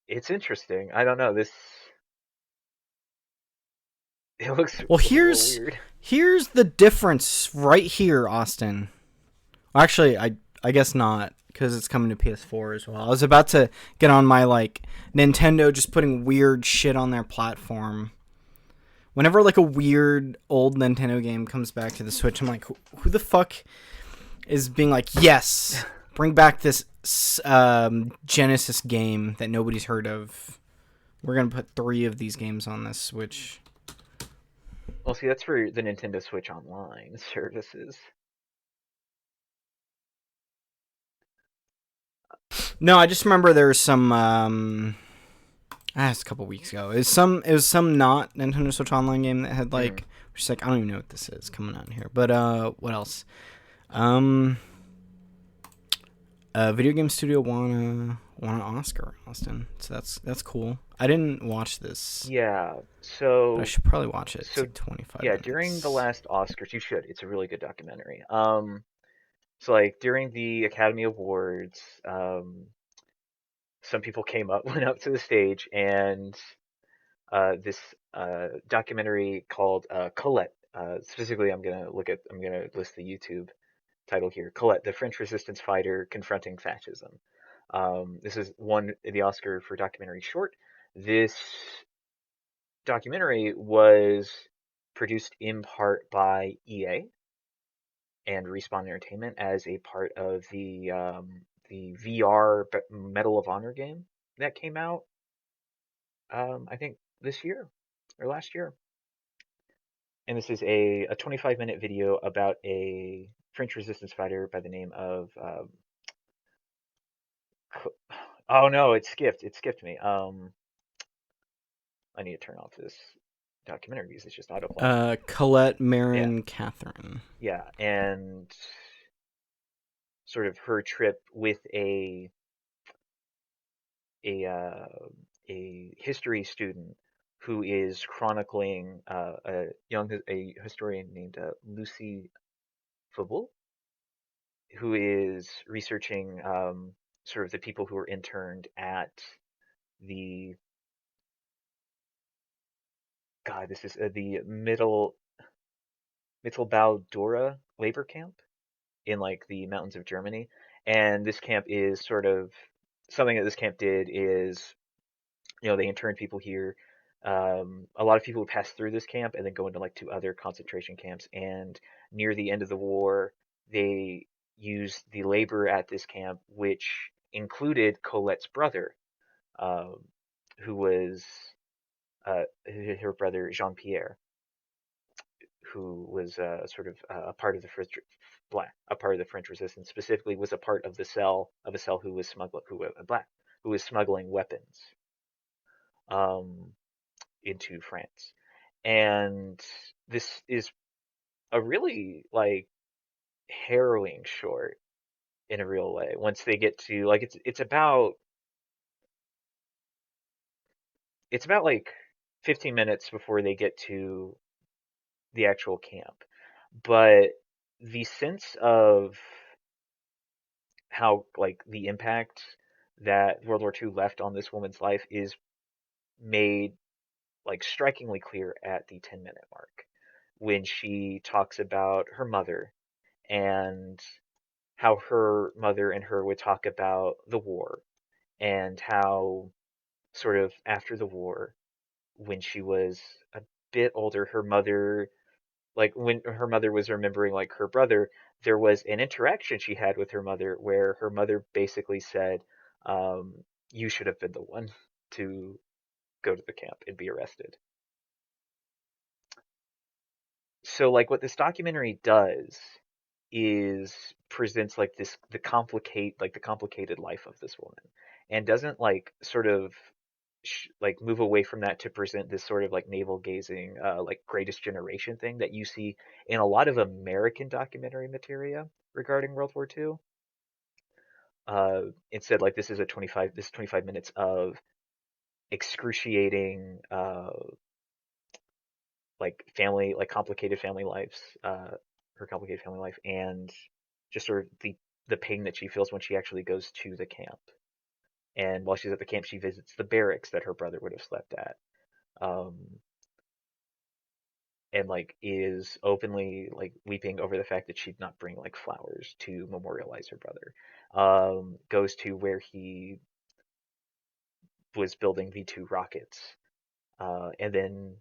it's interesting. I don't know. This it looks Well, a little here's weird. here's the difference right here, Austin. Well, actually, I guess not because it's coming to PS4 as well. I was about to get on my like Nintendo just putting weird shit on their platform. Whenever like a weird old Nintendo game comes back to the Switch, I'm like, who the fuck is being like, yes, bring back this Genesis game that nobody's heard of. We're gonna put 3 of these games on this Switch. Well, see, that's for the Nintendo Switch Online services. No, I just remember there was some. It's a couple weeks ago. It was some not Nintendo Switch Online game that had Mm. like, which is like I don't even know what this is coming out here. But what else? Um, Video Game Studio won an Oscar, Austin. So that's cool. I didn't watch this, Yeah. but I So should probably watch it. It's so like 25 yeah, during the minutes. last Oscars, you should. It's a really good documentary. So like during the Academy Awards, some people came up, went up to the stage, and this documentary called Colette Specifically, I'm gonna list the YouTube title here. Colette, the French resistance fighter confronting fascism. This is won the Oscar for documentary short. This documentary was produced in part by EA and Respawn Entertainment as a part of the VR Medal of Honor game that came out, I think this year or last year. And this is a 25-minute video about a French resistance fighter by the name of oh no, it skipped me. I need to turn off this documentary because it's just autoplaying. Colette Yeah, Marin Catherine. yeah, and sort of her trip with a uh, a history student who is chronicling a historian named Lucy Fable, who is researching sort of the people who were interned at the this is the Mittelbau-Dora labor camp in like the mountains of Germany. And this camp is sort of something that this camp did is, they interned people here. A lot of people would pass through this camp and then go into like two other concentration camps. And near the end of the war, they used the labor at this camp, which included Colette's brother, um, who was her brother Jean Pierre, who was sort of a part of the a part of the French Resistance. Specifically, was a part of a cell who was who was smuggling weapons um, into France. And this is a really like harrowing short in a real way. Once they get to like it's about like 15 minutes before they get to the actual camp. But the sense of how like the impact that World War II left on this woman's life is made like strikingly clear at the 10-minute mark when she talks about her mother and how her mother and her would talk about the war and how sort of after the war when she was a bit older her mother like when her mother was remembering like her brother, there was an interaction she had with her mother where her mother basically said, um, "You should have been the one to go to the camp and be arrested." So like what this documentary does is presents like the complicated life of this woman and doesn't like sort of like move away from that to present this sort of like navel gazing like greatest generation thing that you see in a lot of American documentary material regarding World War II. Instead, like this 25 minutes of excruciating like complicated family lives, her complicated family life, and just sort of the pain that she feels when she actually goes to the camp. And while she's at the camp, she visits the barracks that her brother would have slept at. Um, and like is openly like weeping over the fact that she'd not bring like flowers to memorialize her brother. Goes to where he was building V2 rockets, and then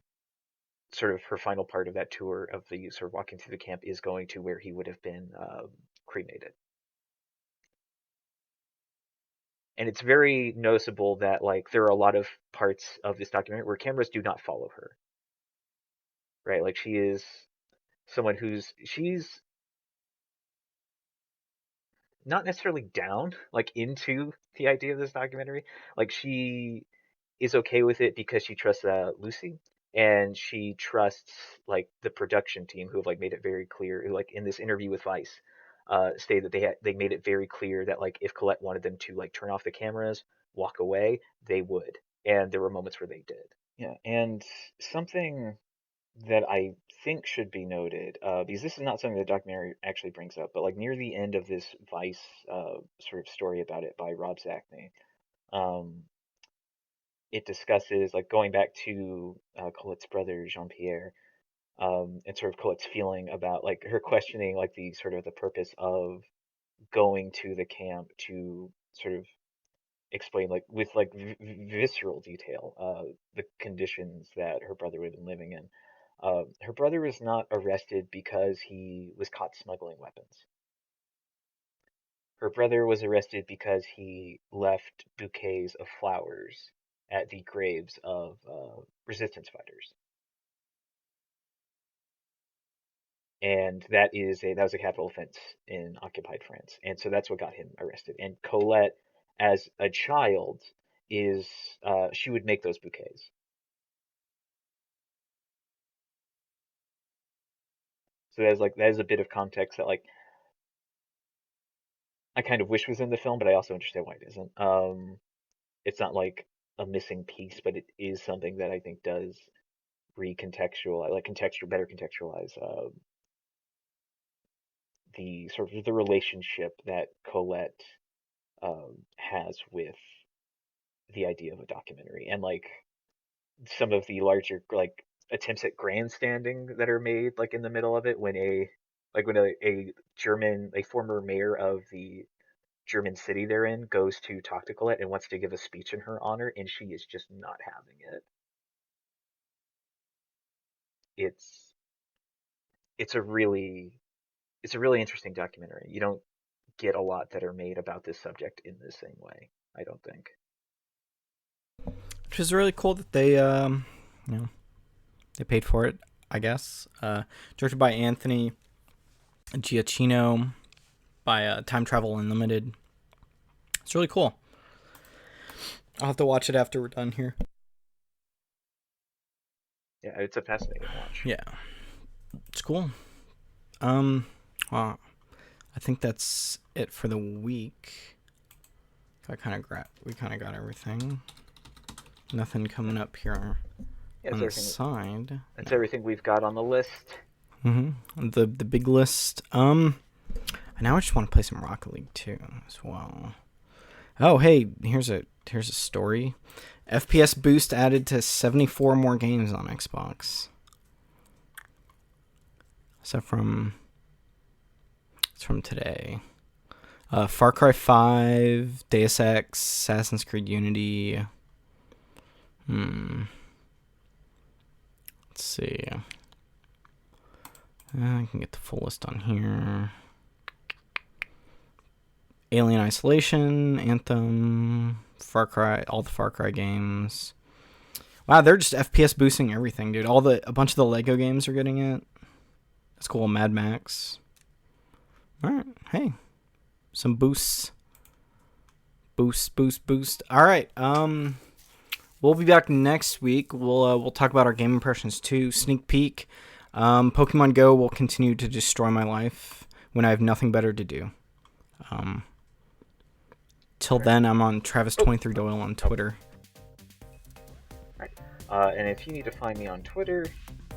sort of her final part of that tour of the sort of walking through the camp is going to where he would have been cremated. And it's very noticeable that like there are a lot of parts of this documentary where cameras do not follow her, right? Like she is someone she's not necessarily down like into the idea of this documentary. Like she is okay with it because she trusts Lucy and she trusts like the production team who have like made it very clear, who like in this interview with Vice stated that they made it very clear that like if Colette wanted them to like turn off the cameras, walk away, they would. And there were moments where they did. Yeah, and something that I think should be noted, because this is not something the documentary actually brings up, but like near the end of this Vice sort of story about it by Rob Zachney, um, it discusses like going back to Colette's brother Jean Pierre. and sort of Colette's feeling about like her questioning like the sort of the purpose of going to the camp to sort of explain like with like visceral detail the conditions that her brother would have been living in. Her brother was not arrested because he was caught smuggling weapons. Her brother was arrested because he left bouquets of flowers at the graves of resistance fighters. And that was a capital offense in occupied France, and so that's what got him arrested. And Colette, as a child, is she would make those bouquets. So that is a bit of context that like I kind of wish was in the film, but I also understand why it isn't. It's not like a missing piece, but it is something that I think does recontextualize, like better contextualize the sort of the relationship that Colette has with the idea of a documentary, and like some of the larger like attempts at grandstanding that are made like in the middle of it when a German, a former mayor of the German city they're in, goes to talk to Colette and wants to give a speech in her honor, and she is just not having it. It's it's a really it's a really interesting documentary. You don't get a lot that are made about this subject in the same way, I don't think. Which is really cool that they they paid for it, I guess. Directed by Anthony Giacchino, by Time Travel Unlimited. It's really cool. I'll have to watch it after we're done here. Yeah, it's a fascinating watch. Yeah, it's cool. Well, I think that's it for the week. We kind of got everything. Nothing coming up here on the side. That's everything we've got on the list. The big list. Now I just want to play some Rocket League too as well. Oh, hey, here's a story. FPS boost added to 74 more games on Xbox. So it's from today. Far Cry 5, Deus Ex, Assassin's Creed Unity. Let's see. I can get the full list on here. Alien Isolation, Anthem, Far Cry, all the Far Cry games. Wow, they're just FPS boosting everything, dude. A bunch of the Lego games are getting it. That's cool. Mad Max. All right, hey, some boosts. Boost. All right, we'll be back next week. We'll talk about our game impressions too. Sneak peek. Pokemon Go will continue to destroy my life when I have nothing better to do. Till then, I'm on Travis23 Doyle on Twitter. Right. And if you need to find me on Twitter,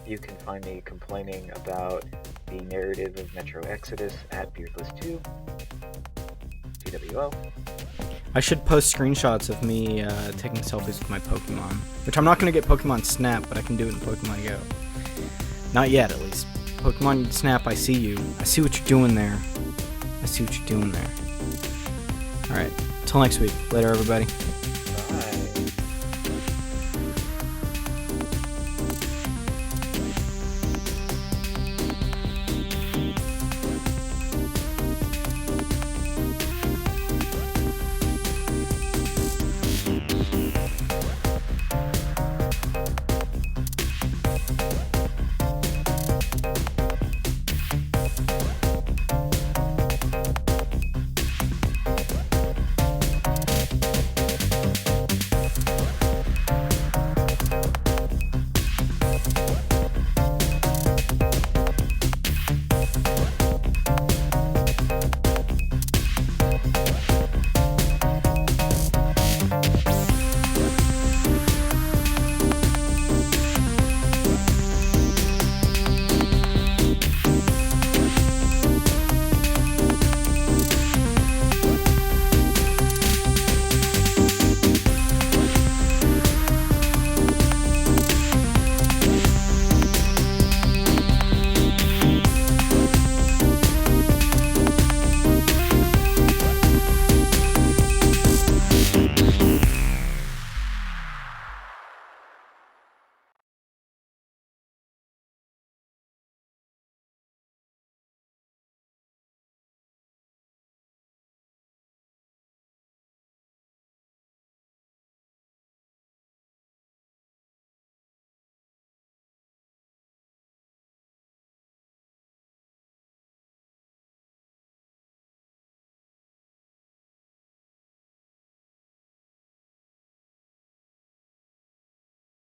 you can find me complaining about the narrative of Metro Exodus at Beardless2. TWO. I should post screenshots of me taking selfies with my Pokemon. Which I'm not going to get Pokemon Snap, but I can do it in Pokemon Go. Not yet, at least. Pokemon Snap, I see you. I see what you're doing there. Alright, till next week. Later, everybody.